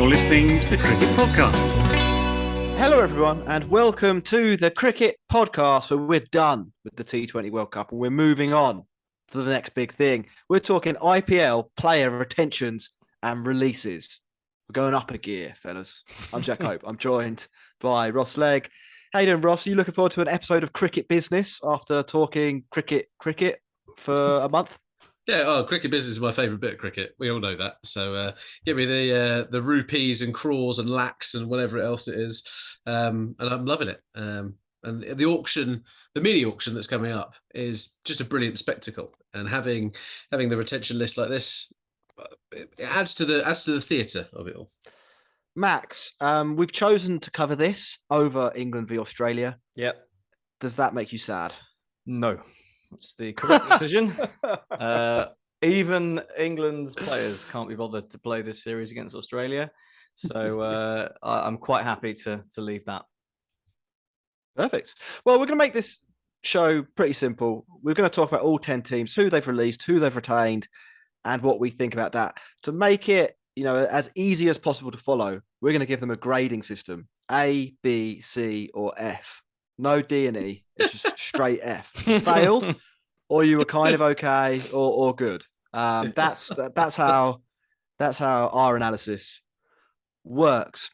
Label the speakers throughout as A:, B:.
A: You're listening to the Cricket Podcast.
B: Hello, everyone, and welcome to the Cricket Podcast, where we're done with the T20 World Cup and we're moving on to the next big thing. We're talking IPL player retentions and releases. We're going up a gear, fellas. I'm Jack Hope. I'm joined by Ross Legg. How you doing, Ross? Are you looking forward to an episode of Cricket Business after talking cricket for a month?
C: Yeah, cricket business is my favourite bit of cricket. We all know that. So give me the rupees and craws and lakhs and whatever else it is, and I'm loving it. And the auction, the mini auction that's coming up, is just a brilliant spectacle. And having the retention list like this, it adds to the theatre of it all.
B: Max, we've chosen to cover this over England v Australia.
D: Yep.
B: Does that make you sad?
D: No. It's the correct decision. Even England's players can't be bothered to play this series against Australia. So I'm quite happy to leave that.
B: Perfect. Well, we're going to make this show pretty simple. We're going to talk about all 10 teams, who they've released, who they've retained, and what we think about that. To make it, as easy as possible to follow, we're going to give them a grading system: A, B, C, or F. No D and E. It's just straight F. You failed, or you were kind of okay, or good. That's how our analysis works.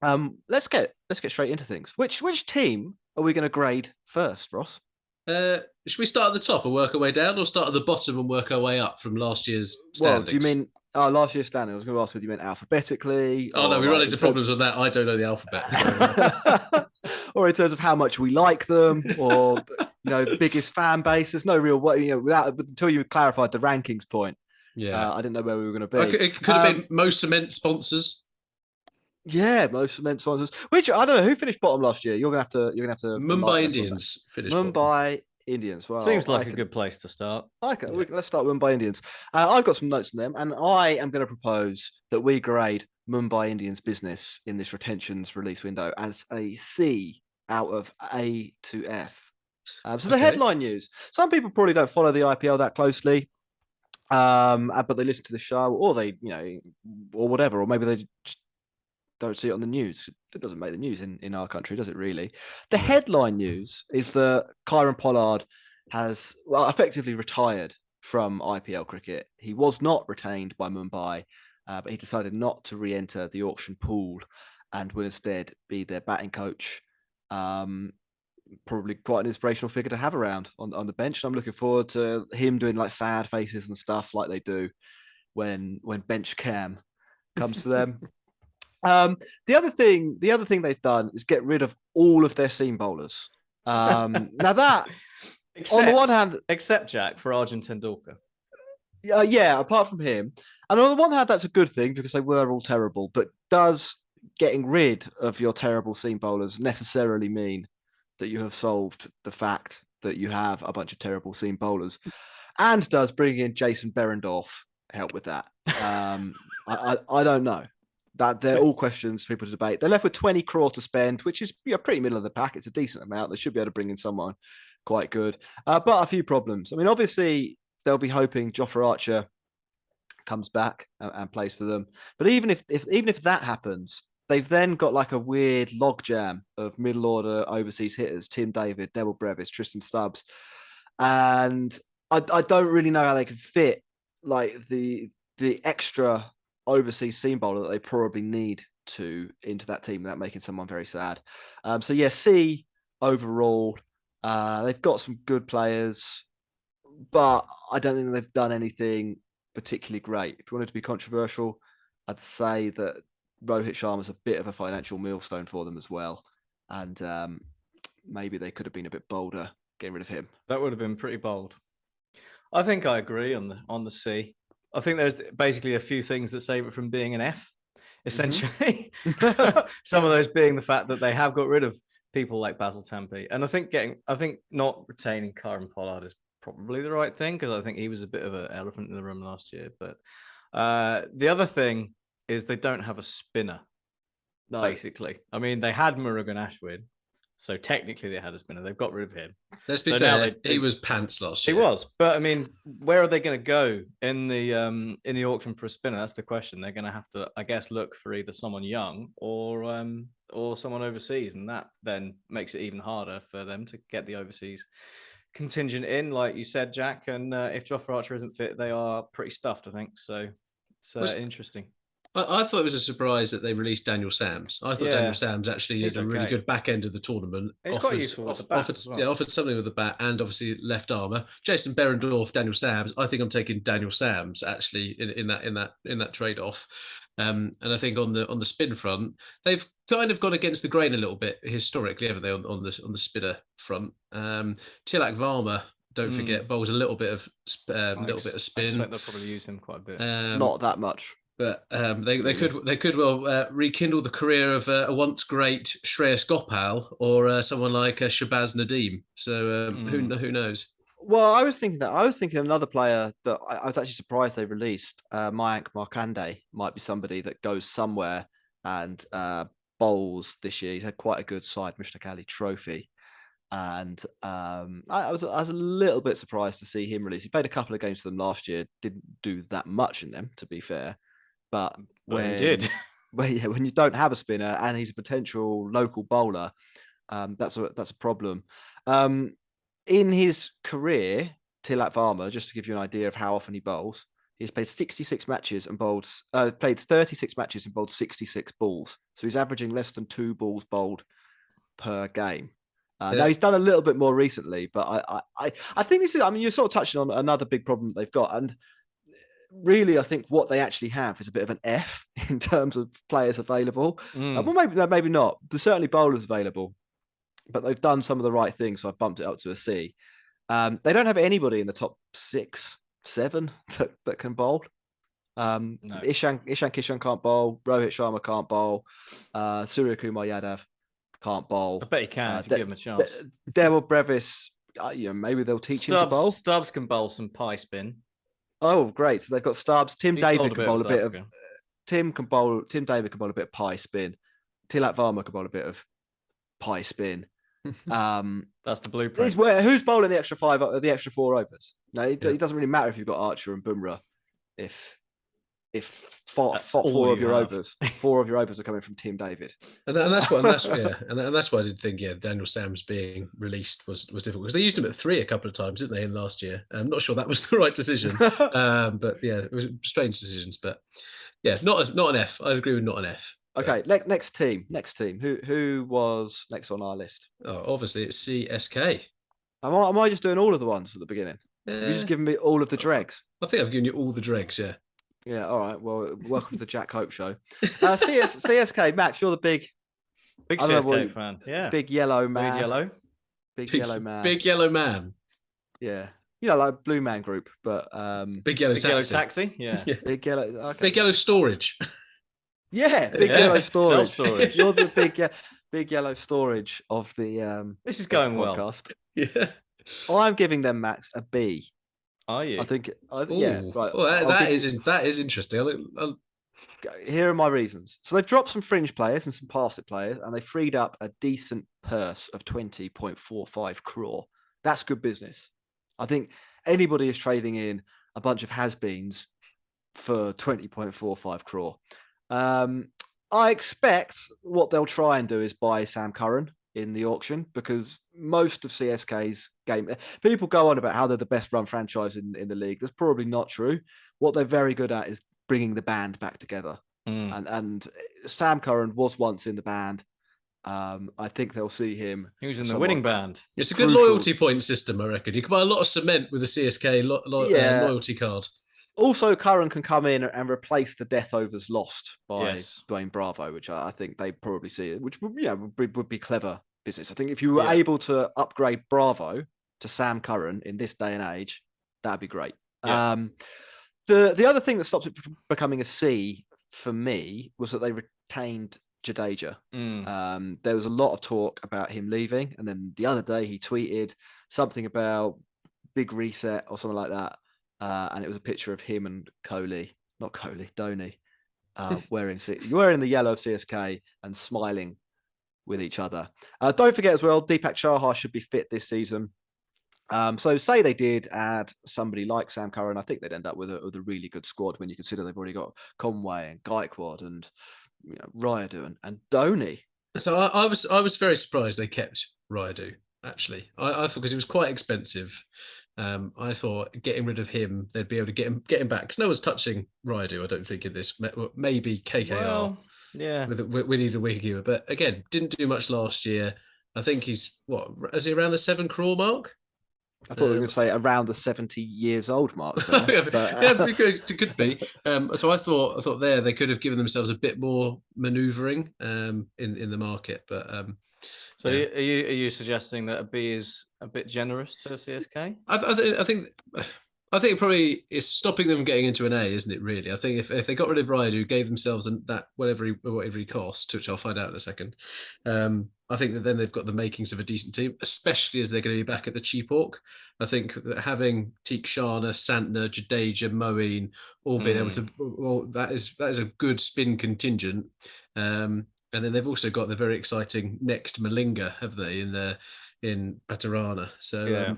B: Let's get straight into things. Which team are we going to grade first, Ross?
C: Should we start at the top and work our way down, or start at the bottom and work our way up from last year's standings?
B: Well, do you mean last year's standing? I was going to ask whether you meant alphabetically.
C: Oh, no, we run into problems on that. I don't know the alphabet. So,
B: or in terms of how much we like them, or biggest fan base. There's no real way, until you clarified the rankings point.
C: Yeah,
B: I didn't know where we were going to be.
C: It could have been most cement sponsors.
B: Yeah, most cement sponsors. Which I don't know who finished bottom last year. You're gonna have to.
C: Mumbai Indians finished.
B: Mumbai Indians. Well,
D: seems like a good place to start.
B: Let's start with Mumbai Indians. I've got some notes on them, and I am going to propose that we grade Mumbai Indians business in this retentions release window as a C out of A to F. The headline news. Some people probably don't follow the IPL that closely, but they listen to the show, or they, or whatever, or maybe they just don't see it on the news. It doesn't make the news in our country, does it really? The headline news is that Kieron Pollard has, effectively retired from IPL cricket. He was not retained by Mumbai, but he decided not to re-enter the auction pool and will instead be their batting coach. Probably quite an inspirational figure to have around on the bench. And I'm looking forward to him doing like sad faces and stuff like they do when bench cam comes to them. The other thing they've done is get rid of all of their seam bowlers. Now that, on the one hand,
D: except Jack for Arjun Tendulkar.
B: Yeah, apart from him, and on the one hand, that's a good thing because they were all terrible. But does getting rid of your terrible seam bowlers necessarily mean that you have solved the fact that you have a bunch of terrible seam bowlers? And does bringing in Jason Behrendorff help with that? I don't know. That they're all questions for people to debate. They're left with 20 crore to spend, which is pretty middle of the pack. It's a decent amount. They should be able to bring in someone quite good, but a few problems. I mean, obviously they'll be hoping Jofra Archer comes back and plays for them. But even if that happens, they've then got like a weird logjam of middle order overseas hitters: Tim David, Devil Brevis, Tristan Stubbs, and I don't really know how they can fit like the extra overseas seam bowler that they probably need into that team without making someone very sad. C overall. They've got some good players, but I don't think they've done anything particularly great. If you wanted to be controversial, I'd say that Rohit Sharma's a bit of a financial millstone for them as well, and maybe they could have been a bit bolder getting rid of him.
D: That would have been pretty bold. I think I agree on the C. I think there's basically a few things that save it from being an F, essentially. Mm-hmm. Some of those being the fact that they have got rid of people like Basil Tampi. And I think not retaining Kieron Pollard is probably the right thing, because I think he was a bit of an elephant in the room last year. But the other thing is they don't have a spinner, basically. I mean, they had Murugan Ashwin, So technically they had a spinner. They've got rid of him.
C: Let's be
D: So now
C: fair. He was pants last
D: He
C: year.
D: was, but I mean, where are they going to go in the auction for a spinner? That's the question. They're going to have to, I guess, look for either someone young or someone overseas, and that then makes it even harder for them to get the overseas contingent in, like you said, Jack. And if Jofra Archer isn't fit, they are pretty stuffed, I think. So it's interesting.
C: I thought it was a surprise that they released Daniel Sams. I thought Daniel Sams actually had a really good back end of the tournament.
D: He's quite useful with the bat as well.
C: Offered something with the bat and obviously left armour. Jason Berendorf, Daniel Sams. I think I'm taking Daniel Sams actually in that trade off. And I think on the spin front, they've kind of gone against the grain a little bit historically, haven't they? On the spinner front, Tilak Varma. Don't forget, bowls a little bit of spin.
D: I expect they'll probably use him quite a bit.
B: Not that much.
C: But they could well rekindle the career of a once great Shreyas Gopal or someone like Shabazz Nadeem. So who knows?
B: Well, I was thinking another player that I was actually surprised they released, Mayank Markande, might be somebody that goes somewhere and bowls this year. He's had quite a good side Mushtaq Ali Trophy. And I was a little bit surprised to see him release. He played a couple of games for them last year, didn't do that much in them, to be fair. But when you don't have a spinner and he's a potential local bowler, that's a problem. In his career, Tilak Varma, just to give you an idea of how often he bowls, he's played 66 matches and played 36 matches and bowled 66 balls. So he's averaging less than 2 balls bowled per game. Now he's done a little bit more recently, but I think this is. I mean, you're sort of touching on another big problem that they've got, and really, I think what they actually have is a bit of an F in terms of players available. Well, maybe not. There's certainly bowlers available, but they've done some of the right things, so I bumped it up to a C. They don't have anybody in the top 6, 7 that can bowl. No. Ishan Kishan can't bowl. Rohit Sharma can't bowl. Surya Kumar Yadav can't bowl.
D: I bet he can if you give him a chance.
B: Devil Brevis, maybe they'll teach him to bowl.
D: Stubbs can bowl some pie spin.
B: Oh, great! So they've got Stubbs. Tim David can bowl a bit of. Tim David can bowl a bit of pie spin. Tilak Varma can bowl a bit of pie spin.
D: That's the blueprint.
B: Who's bowling the extra 4 overs? No, it doesn't really matter if you've got Archer and Bumrah. If four of your overs are coming from Tim David,
C: and that's why I did think Daniel Sams being released was difficult because they used him at 3 a couple of times, didn't they, in last year? I'm not sure that was the right decision, but it was strange decisions. But not an F. I'd agree with not an F.
B: Okay, next team. Who was next on our list?
C: Oh, obviously it's CSK.
B: Am I just doing all of the ones at the beginning? You're just giving me all of the dregs.
C: I think I've given you all the dregs. Yeah.
B: Yeah, all right. Well, welcome to the Jack Hope Show. CSK, Max, you're the big
D: CSK fan. Yeah.
B: Big yellow man.
C: Big
B: yellow man.
C: Big yellow man.
B: Yeah. Like Blue Man Group, but
C: Big Yellow
D: Taxi. Yeah.
B: Big Yellow. Okay.
C: Big Yellow Storage.
B: Yeah, Big Yellow Storage. Self-storage. You're the big yellow storage of the
D: this is going
B: podcast.
C: Well. Yeah.
B: I'm giving them, Max, a B.
D: Are you?
B: I think, right.
C: Well, that is interesting.
B: Here are my reasons. So they've dropped some fringe players and some pass-it players, and they freed up a decent purse of 20.45 crore. That's good business. I think anybody is trading in a bunch of has-beens for 20.45 crore. I expect what they'll try and do is buy Sam Curran in the auction, because most of CSK's game, people go on about how they're the best run franchise in the league. That's probably not true. What they're very good at is bringing the band back together. And Sam Curran was once in the band. I think they'll see him.
D: He was in the winning band.
C: It's a good loyalty point system, I reckon. You can buy a lot of cement with a CSK loyalty card. Also,
B: Curran can come in and replace the death overs lost by Dwayne Bravo, which I think they probably see it, which would be clever business. I think if you were able to upgrade Bravo to Sam Curran in this day and age, that'd be great. Yeah. The other thing that stops it from becoming a C for me was that they retained Jadeja. There was a lot of talk about him leaving, and then the other day he tweeted something about big reset or something like that. And it was a picture of him and Dhoni, wearing the yellow of CSK and smiling with each other. Don't forget as well, Deepak Chahar should be fit this season. So say they did add somebody like Sam Curran, I think they'd end up with a really good squad when you consider they've already got Conway and Gaikwad and Rayudu and Dhoni.
C: So I was very surprised they kept Rayudu. Actually, I thought because he was quite expensive. I thought getting rid of him, they'd be able to get him back because no one's touching Rayudu. I don't think in this. Maybe KKR.
D: Well, yeah,
C: with we need a wicketkeeper, but again, didn't do much last year. I think he's is he around the 7 crore mark?
B: I thought they were going to say around the 70 years old mark.
C: Yeah, because it could be. So I thought they could have given themselves a bit more manoeuvring in the market. But
D: so are you suggesting that a B is a bit generous to CSK?
C: I think it probably is stopping them getting into an A, isn't it? Really, I think if they got rid of Rayudu, gave themselves that whatever he cost, which I'll find out in a second. I think that then they've got the makings of a decent team, especially as they're going to be back at the cheap Hawk. I think that having Theekshana, Santner, Jadeja, Moeen all being able to, that is a good spin contingent. And then they've also got the very exciting next Malinga, have they, in Patarana? So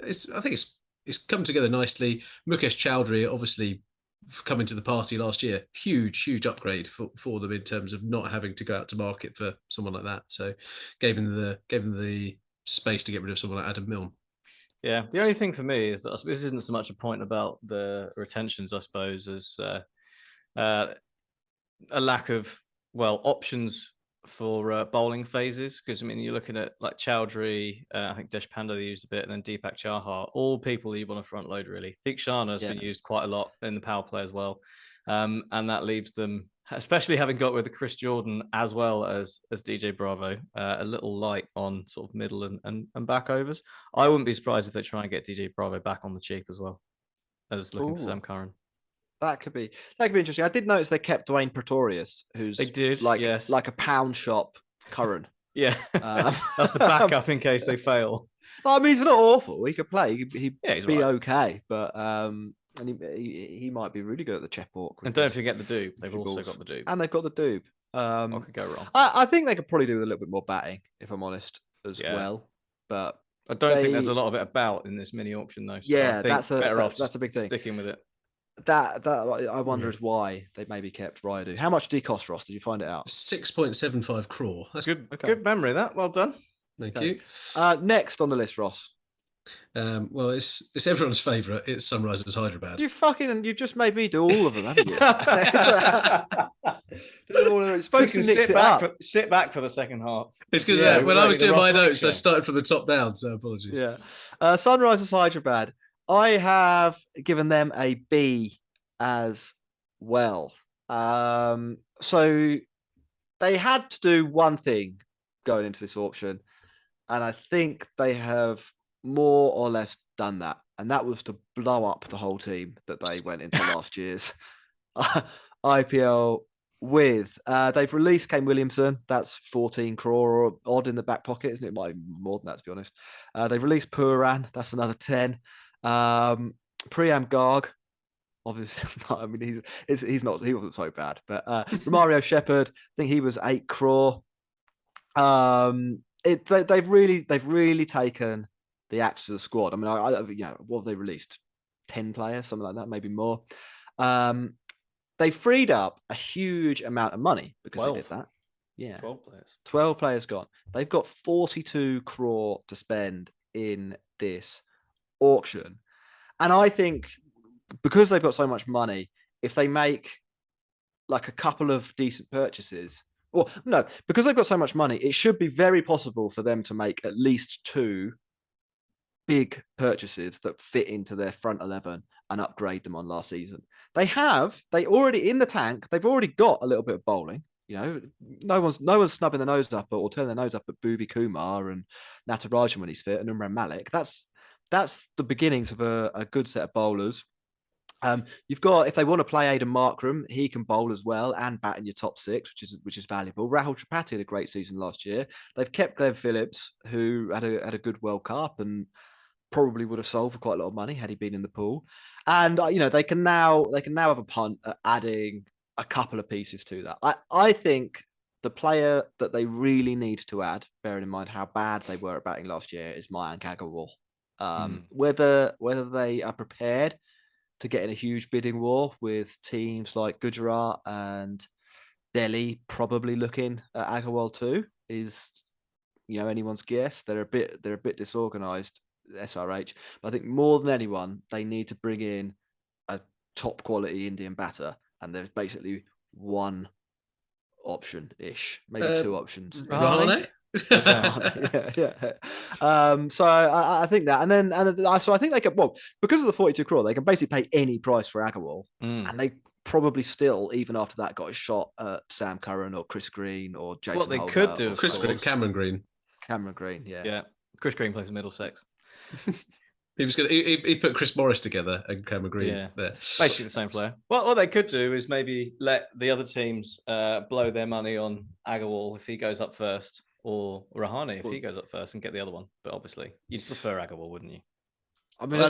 C: I think it's come together nicely. Mukesh Chowdhury obviously coming to the party last year, huge upgrade for them in terms of not having to go out to market for someone like that. So gave them the space to get rid of someone like Adam Milne.
D: Yeah, the only thing for me is that this isn't so much a point about the retentions, I suppose, as a lack of options for bowling phases. Because I mean, you're looking at like Chowdhury, I think Deshpande they used a bit, and then Deepak Chahar, all people you want to front load really. Theekshana has been used quite a lot in the power play as well, and that leaves them, especially having got with the Chris Jordan as well as DJ Bravo, a little light on sort of middle and back overs. I wouldn't be surprised if they try and get DJ Bravo back on the cheap as well as looking for Sam Curran.
B: That could be interesting. I did notice they kept Dwayne Pretorius, who's like a pound shop Curran.
D: Yeah, that's the backup in case they fail.
B: I mean, he's not awful. He could play. He'd be
D: right.
B: okay, but and he might be really good at the Chephawk.
D: And don't forget the Doob. They've also got the Doob.
B: And they've got the Doob.
D: What could go wrong?
B: I think they could probably do with a little bit more batting, if I'm honest, as well. But
D: I don't think there's a lot of it about in this mini auction, though. So
B: yeah,
D: that's a big
B: thing.
D: Sticking with it.
B: That I wonder is why they maybe kept Rayudu. How much did he cost, Ross? Did you find it out?
C: 6.75 crore. That's
D: good. Okay. Good memory. That well done.
C: Thank you.
B: Next on the list, Ross.
C: Well, it's everyone's favourite. It's Sunrisers Hyderabad.
B: You've just made me do all of them, haven't you?
D: Sit back for the second half.
C: It's because when I was doing my notes, I started from the top down. So apologies.
B: Yeah, Sunrisers Hyderabad. I have given them a B as well. So they had to do one thing going into this auction, and I think they have more or less done that, and that was to blow up the whole team that they went into last year's IPL with. They've released Kane Williamson. That's 14 crore or odd in the back pocket, isn't it? It might be more than that, to be honest. They've released Puran. That's another 10. Priyam Garg, obviously. I mean, he wasn't so bad, but Romario Shepherd, I think he was 8 crore. They've really taken the actors of the squad. I mean, what have they released? 10 players, something like that, maybe more. They freed up a huge amount of money because they did that. Yeah,
D: 12 players.
B: 12 players gone. They've got 42 crore to spend in this auction, and I think because they've got so much money, if they make like a couple of decent purchases, because they've got so much money, it should be very possible for them to make at least 2 big purchases that fit into their front 11 and upgrade them on last season. They already in the tank. They've already got a little bit of bowling. You know, no one's snubbing their nose up or turning their nose up at Bhuvi Kumar and Natarajan when he's fit and Umran Malik. That's the beginnings of a good set of bowlers. You've got, if they want to play Aidan Markram, he can bowl as well and bat in your top 6, which is valuable. Rahul Tripathi had a great season last year. They've kept Glenn Phillips, who had a good World Cup and probably would have sold for quite a lot of money had he been in the pool. And they can now have a punt at adding a couple of pieces to that. I think the player that they really need to add, bearing in mind how bad they were at batting last year, is Mayank Agarwal. Whether they are prepared to get in a huge bidding war with teams like Gujarat and Delhi probably looking at Agarwal too is, anyone's guess. They're a bit disorganized, SRH. But I think more than anyone, they need to bring in a top quality Indian batter, and there's basically one option ish, maybe two options.
C: Rahane?
B: So I think that, so I think they can, because of the 42 crore, they can basically pay any price for Agarwal, and they probably still, even after that, got a shot at Sam Curran or Chris Green or Jason.
D: What they
B: Holder
D: could do,
C: Cameron Green.
B: Yeah.
D: Chris Green plays Middlesex.
C: He was going. He put Chris Morris together and Cameron Green.
D: Yeah,
C: there.
D: Basically the same player. Well, what they could do is maybe let the other teams blow their money on Agarwal if he goes up first, or Rahane if he goes up first, and get the other one. But obviously, you'd prefer Agarwal, wouldn't you?
B: I mean,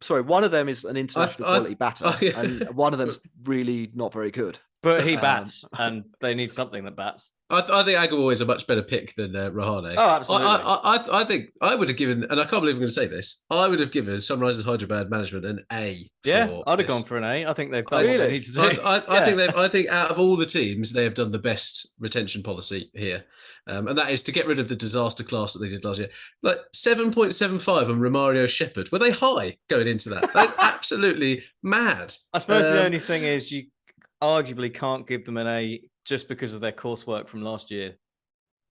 B: sorry. One of them is an international quality batter, and one of them's really not very good.
D: But he bats, and they need something that bats.
C: I think Agarwal is a much better pick than Rahane.
D: Oh, absolutely.
C: I think I would have given, and I can't believe I'm going to say this, I would have given Sunrisers Hyderabad management an A.
D: Yeah, I'd have gone for an A. I think they've done what they need to do.
C: I think out of all the teams, they have done the best retention policy here, and that is to get rid of the disaster class that they did last year. Like 7.75 on Romario Shepherd. Were they high going into that? That's absolutely mad.
D: I suppose the only thing is you arguably can't give them an A just because of their coursework from last year.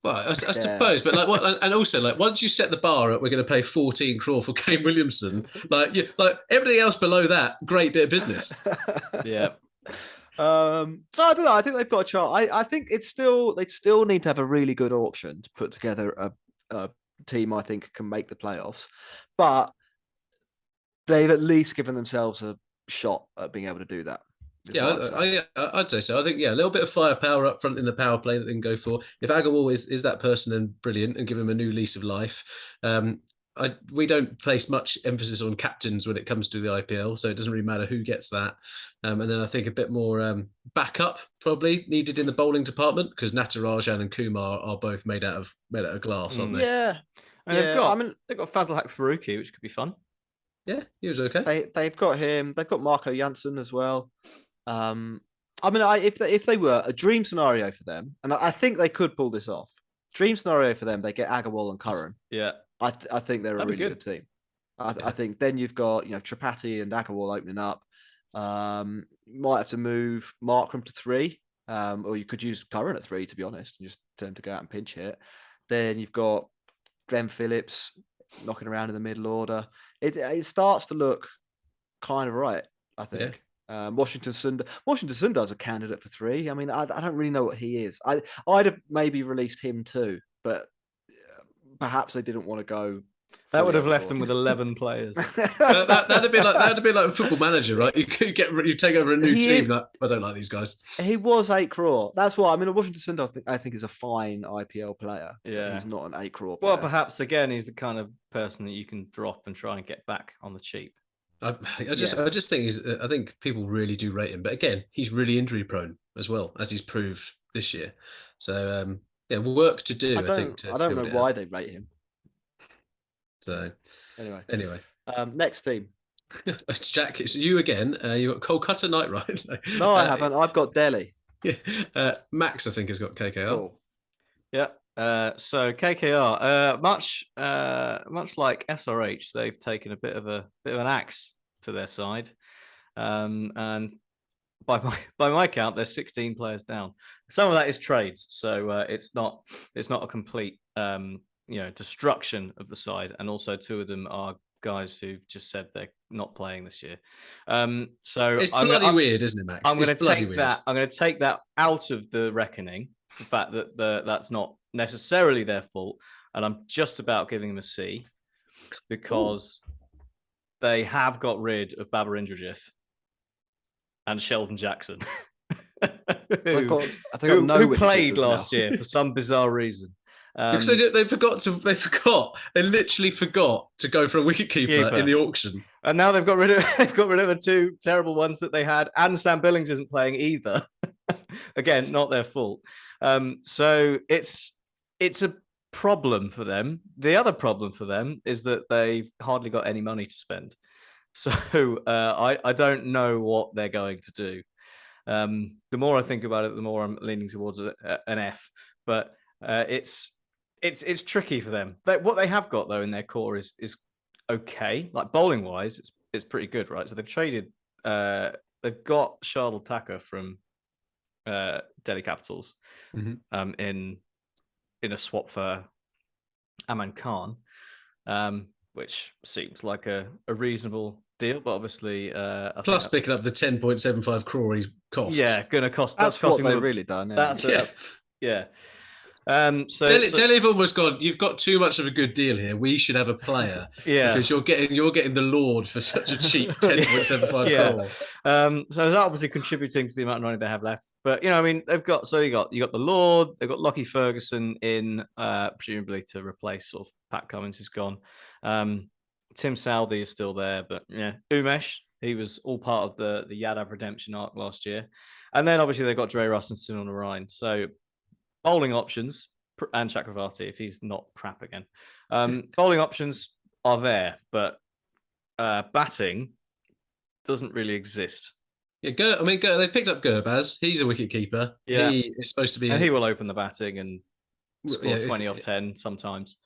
C: Well, I suppose, but and also once you set the bar at we're going to pay 14 crore for Kane Williamson, everything else below that, great bit of business.
D: Yeah.
B: So I don't know. I think they've got a chance. I think they'd still need to have a really good auction to put together a team I think can make the playoffs, but they've at least given themselves a shot at being able to do that.
C: Yeah, I'd say so. I think, a little bit of firepower up front in the power play that they can go for. If Agarwal is that person, then brilliant, and give him a new lease of life. We don't place much emphasis on captains when it comes to the IPL, so it doesn't really matter who gets that. And then I think a bit more backup probably needed in the bowling department, because Natarajan and Kumar are both made out of glass, aren't they?
B: Yeah.
D: They've got Fazal Haq Faruqi, which could be fun.
C: Yeah, he was okay.
B: They've got him. They've got Marco Janssen as well. If they were a dream scenario for them, and I think they could pull this off. Dream scenario for them, they get Agarwal and Curran.
D: Yeah,
B: I think they're a really good team. I think then you've got Tripathi and Agarwal opening up. You might have to move Markram to 3, or you could use Curran at 3 to be honest, and just tell him to go out and pinch hit. Then you've got Glenn Phillips knocking around in the middle order. It starts to look kind of right, I think. Yeah. Washington Sundar's a candidate for 3. I mean, I don't really know what he is. I'd have maybe released him too, but perhaps they didn't want to go.
D: That would have left them with 11 players.
C: that'd be like a football manager, right? You take over a new team. I don't like these guys.
B: He was 8 crore. That's why. I mean, Washington Sundar, I think is a fine IPL player.
D: Yeah,
B: he's not an 8 crore player.
D: Well, perhaps again, he's the kind of person that you can drop and try and get back on the cheap.
C: I just think I think people really do rate him, but again, he's really injury prone as well, as he's proved this year. So work to do.
B: I don't know why they rate him.
C: So anyway,
B: next team.
C: Jack, it's you again. You got Kolkata Knight Riders.
B: No, I haven't. I've got Delhi.
C: Yeah, Max, I think, has got KKR.
B: Cool.
D: Yeah. So KKR, much like SRH, they've taken a bit of an axe to their side, and by my count, there's 16 players down. Some of that is trades, so it's not a complete destruction of the side, and also 2 of them are guys who've just said they're not playing this year. So
C: it's bloody weird, isn't it, Max? I'm going
D: to take that out of the reckoning. The fact that that's not necessarily their fault, and I'm just about giving them a C because they have got rid of Babar Indrajith and Sheldon Jackson, who played last year for some bizarre reason.
C: Because they literally forgot to go for a wicketkeeper in the auction,
D: and now they've got rid of the 2 terrible ones that they had, and Sam Billings isn't playing either. Again, not their fault. So it's a problem for them. The other problem for them is that they've hardly got any money to spend. So I don't know what they're going to do. The more I think about it, the more I'm leaning towards an F. But it's tricky for them. What they have got though in their core is okay. Like bowling wise, it's pretty good, right? So they've traded. They've got Shardul Thakur from Delhi Capitals in a swap for Aman Khan, which seems like a reasonable deal, but obviously,
C: plus picking up the 10.75 crore he cost.
D: Yeah, going to cost.
B: That's what they've really done. Yeah.
D: Yeah.
C: Delhi have almost gone. You've got too much of a good deal here. We should have a player. Because you're getting the Lord for such a cheap 10.75 crore.
D: So it's obviously contributing to the amount of money they have left. But I mean, they've got you got the Lord. They've got Lockie Ferguson in, presumably to replace sort of Pat Cummins, who's gone. Tim Southey is still there, but Umesh, he was all part of the Yadav redemption arc last year, and then obviously they've got Dre Russ and Sunil Narayan. So bowling options and Chakravarti if he's not crap again. Bowling options are there, but batting doesn't really exist.
C: Yeah, they've picked up Gurbaz. He's a wicket keeper.
D: Yeah,
C: he is supposed to be,
D: and he will open the batting and score 20 off 10 sometimes.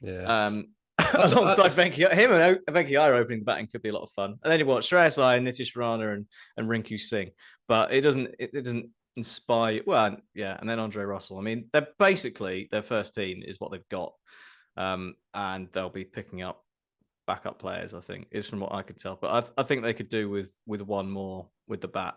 C: Yeah.
D: Alongside Venki, him and Venki Iyer opening the batting could be a lot of fun. And then you watch Shreyas Iyer, Nitish Rana, and Rinku Singh, but it doesn't inspire. Well, yeah, and then Andre Russell. I mean, they're basically their first team is what they've got, and they'll be picking up backup players. I think is from what I could tell, but I think they could do with one more with the bat.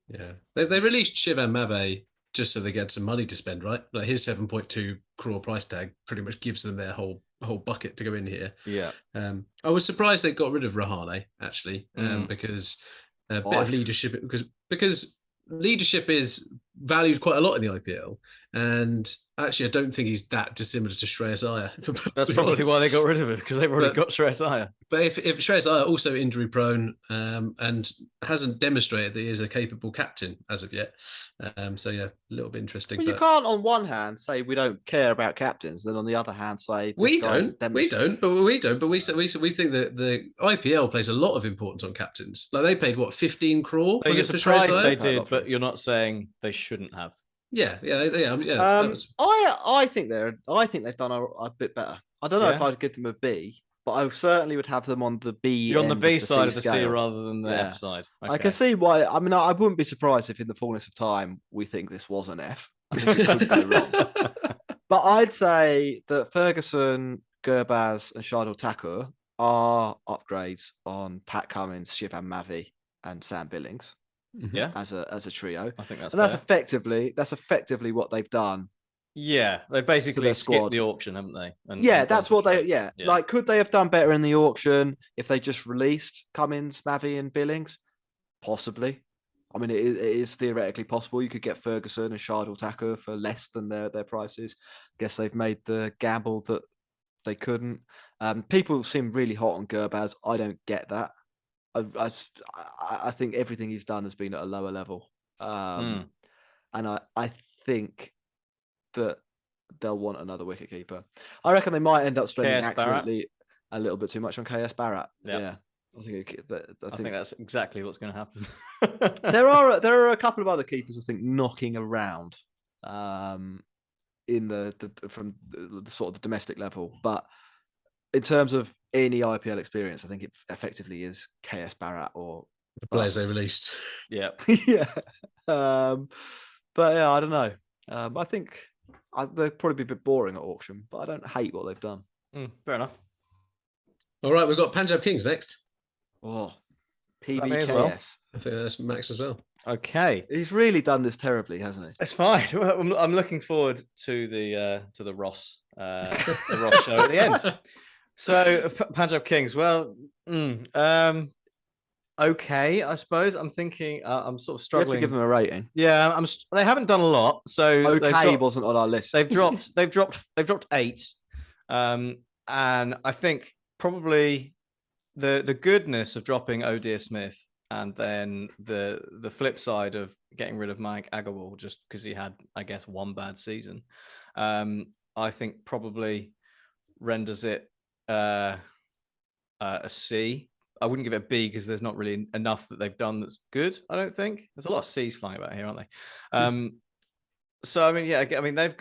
C: Yeah, they released Shivam Mave just so they get some money to spend, right? Like his 7.2 crore price tag pretty much gives them their whole bucket to go in here.
D: Yeah.
C: I was surprised they got rid of Rahane actually, because a bit of leadership because leadership is valued quite a lot in the IPL, and actually I don't think he's that dissimilar to Shreyas Iyer.
D: That's probably why they got rid of him, because they've already got Shreyas Iyer.
C: But if Shreyas Iyer also injury prone and hasn't demonstrated that he is a capable captain as of yet, so yeah, a little bit interesting.
B: Well, you can't on one hand say we don't care about captains, then on the other hand say
C: we don't, but we think that the IPL plays a lot of importance on captains. Like they paid what 15 crore?
D: Was it for Shreyas Iyer? They did, but you're not saying they shouldn't have.
C: Yeah.
B: I think they've done a bit better. I don't know if I'd give them a B, but I certainly would have them on the B.
D: You're on the B side of the
B: scale.
D: C rather than the F side. Okay.
B: I can see why. I mean, I wouldn't be surprised if in the fullness of time we think this was an F. I think it could go wrong. But I'd say that Ferguson, Gurbaz, and Shardul Thakur are upgrades on Pat Cummins, Shivam Mavi, and Sam Billings.
D: Yeah,
B: as a trio.
D: I think
B: that's effectively what they've done.
D: Yeah, they basically skipped the auction, haven't they?
B: That's what they. Yeah, like could they have done better in the auction if they just released Cummins, Mavi, and Billings? Possibly. I mean, it is theoretically possible. You could get Ferguson and Shardul Thakur for less than their prices. I guess they've made the gamble that they couldn't. People seem really hot on Gurbaz. I don't get that. I think everything he's done has been at a lower level, and I think that they'll want another wicketkeeper. I reckon they might end up spending accidentally a little bit too much on KS Bharat. Yeah, I think
D: that's exactly what's going to happen.
B: there are a couple of other keepers I think knocking around, in the from the sort of the domestic level, but in terms of any IPL experience, I think it effectively is KS Bharat or
C: the players they released.
D: Yeah.
B: Yeah. But yeah, I don't know. I think they'll probably be a bit boring at auction, but I don't hate what they've done.
D: Fair enough.
C: All right, we've got Punjab Kings next.
B: Oh, PBKS.
D: Well.
C: I think that's Max as well.
D: Okay.
B: He's really done this terribly, hasn't he?
D: It's fine. I'm looking forward to the Ross show at the end. So Punjab Kings, well, okay, I suppose. I'm thinking, I'm sort of struggling.
B: You have to give them a rating.
D: Yeah, they haven't done a lot, so
B: okay wasn't on our list.
D: They've dropped 8, and I think probably the goodness of dropping Odeer Smith, and then the flip side of getting rid of Mike Agarwal just because he had, I guess, one bad season, I think probably renders it a C. I wouldn't give it a B because there's not really enough that they've done that's good. I don't think there's a lot of C's flying about here, aren't they? So I mean, yeah, I mean they've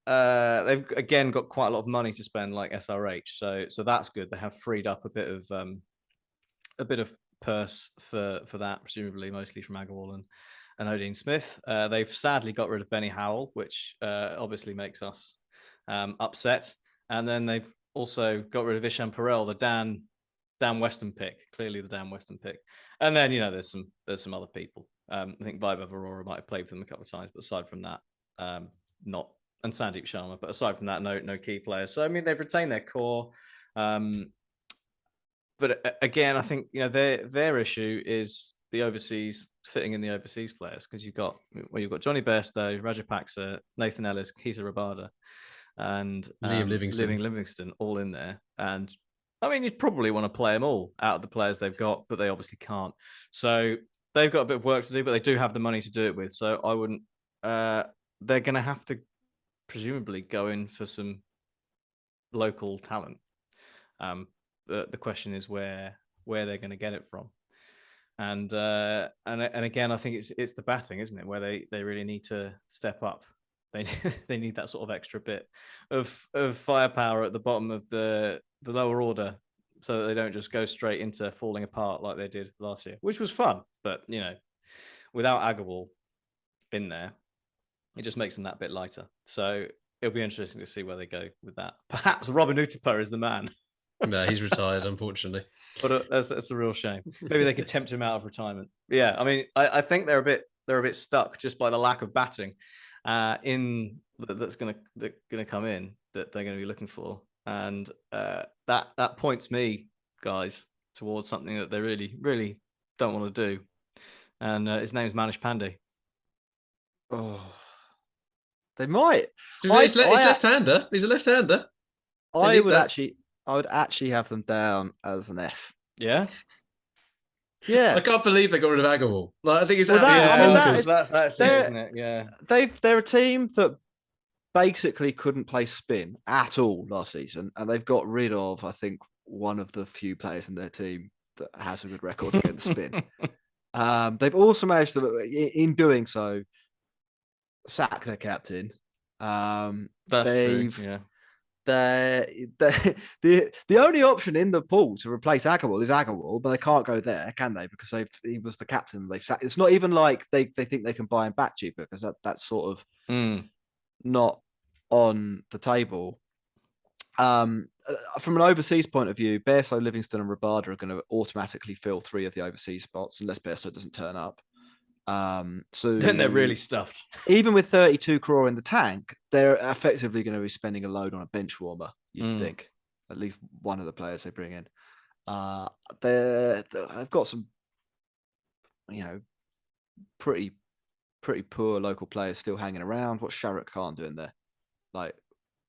D: again got quite a lot of money to spend, like SRH. So that's good. They have freed up a bit of purse for that, presumably mostly from Agarwal and Odin Smith. They've sadly got rid of Benny Howell, which obviously makes us upset. And then they've also got rid of Ishan Perel, the Dan Weston pick, clearly the Dan Weston pick. And then, there's some other people. I think Vaibhav Arora might have played for them a couple of times, but aside from that, not, and Sandeep Sharma, but aside from that, no key players. So, I mean, they've retained their core. But again, I think, their issue is the overseas, fitting in the overseas players, because you've got Johnny Bairstow, Rajapaksa, Nathan Ellis, Kisa Rabada, and
C: Liam
D: Livingston all in there. And I mean, you'd probably want to play them all out of the players they've got, but they obviously can't. So they've got a bit of work to do, but they do have the money to do it with. So I wouldn't. They're going to have to presumably go in for some local talent. The question is where they're going to get it from. And again, I think it's the batting, isn't it? Where they really need to step up. They need that sort of extra bit of firepower at the bottom of the lower order, so that they don't just go straight into falling apart like they did last year, which was fun. But without Agarwal in there, it just makes them that bit lighter. So it'll be interesting to see where they go with that. Perhaps Robin Uthappa is the man.
C: No, he's retired, unfortunately.
D: But that's a real shame. Maybe they could tempt him out of retirement. Yeah, I mean, I think they're a bit stuck just by the lack of batting that's going to come in that they're going to be looking for, and that points me, guys, towards something that they really don't want to do, and his name's Manish Pandey.
B: Oh, they might.
C: He's left-hander. He's a left-hander.
B: I would actually have them down as an F.
D: Yeah.
B: Yeah,
C: I can't believe they got rid of Agarwal. Like, I think it's
D: that's it, isn't it? Yeah,
B: they're a team that basically couldn't play spin at all last season, and they've got rid of, I think, one of the few players in their team that has a good record against spin. They've also managed to, in doing so, sack their captain.
D: That's true. Yeah.
B: The only option in the pool to replace Agarwal is Agarwal, but they can't go there, can they? Because he was the captain. They've sacked. It's not even like they think they can buy him back cheaper, because that's sort of not on the table. From an overseas point of view, Bairstow, Livingston, and Rabada are going to automatically fill 3 of the overseas spots unless Bairstow doesn't turn up. So
D: then they're really stuffed.
B: Even with 32 crore in the tank, they're effectively going to be spending a load on a bench warmer, you'd think. At least one of the players they bring in. They've got some, pretty poor local players still hanging around. What's Shahrukh Khan doing there? Like,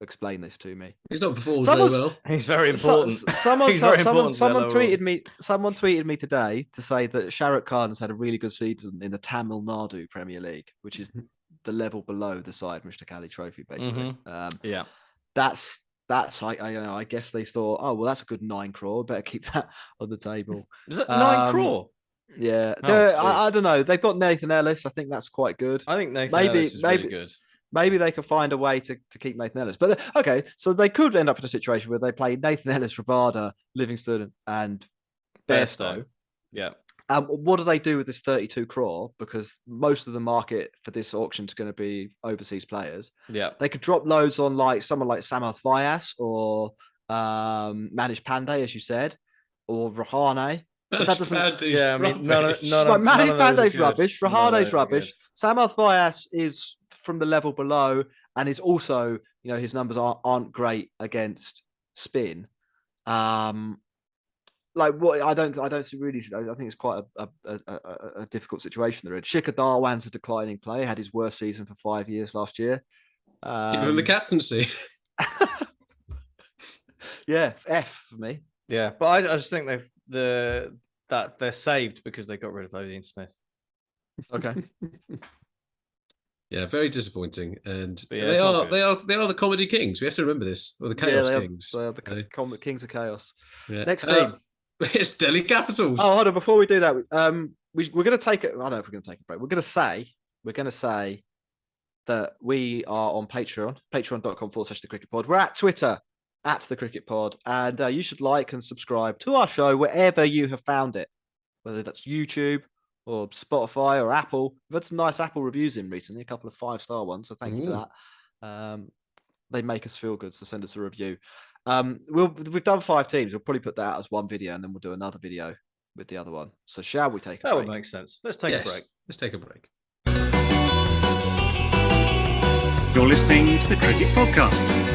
B: explain this to me.
C: He's not performed very well.
D: He's very important.
B: Someone tweeted me today to say that Shahrukh Khan has had a really good season in the Tamil Nadu Premier League, which is the level below the side Mr. Ali Trophy, basically.
D: Yeah,
B: that's I guess they thought, oh well, that's a good 9 crore. Better keep that on the table.
D: Is it 9 crore?
B: Yeah, I don't know. They've got Nathan Ellis. I think that's quite good.
D: I think Nathan Ellis is really good.
B: Maybe they could find a way to keep Nathan Ellis. But okay, so they could end up in a situation where they play Nathan Ellis, Rabada, Livingston, and Bairstow.
D: Yeah.
B: What do they do with this 32 crore? Because most of the market for this auction is going to be overseas players.
D: Yeah.
B: They could drop loads on like someone like Samarth Vyas or Manish Pandey, as you said, or Rahane. But that doesn't.
C: Yeah, I mean,
B: Manish Pandey's rubbish. Rahane's rubbish. Samarth Vyas is from the level below, and is also, his numbers aren't great against spin. Like what I don't see really. I think it's quite a difficult situation they're in. Shikhar Dhawan's a declining player. Had his worst season for 5 years last year.
C: Give him the captaincy.
B: Yeah, F for me.
D: Yeah, but I just think that they're saved because they got rid of Odin Smith.
B: Okay.
C: Yeah, very disappointing. And
D: But yeah,
C: they
D: it's not
C: are
D: good.
C: they are the comedy kings. We have to remember this, or the
B: Yeah,
C: chaos
B: they are,
C: kings.
B: they are the Kings of Chaos.
C: Yeah.
B: Next team.
C: It's Delhi Capitals.
B: Oh, hold on. Before we do that, we're going to take it. I don't know if we're going to take a break. We're going to say that we are on Patreon, patreon.com/the Cricket Pod. We're at Twitter at the Cricket Pod, and you should like and subscribe to our show wherever you have found it, whether that's YouTube or Spotify or Apple. We've had some nice Apple reviews in recently, a couple of 5-star ones, so thank you for that. They make us feel good, so send us a review. We've done 5 teams. We'll probably put that out as one video, and then we'll do another video with the other one. So shall we take a
D: That
B: break?
D: would make sense. Let's take a break.
C: Let's take a break.
A: You're listening to the Cricket Podcast.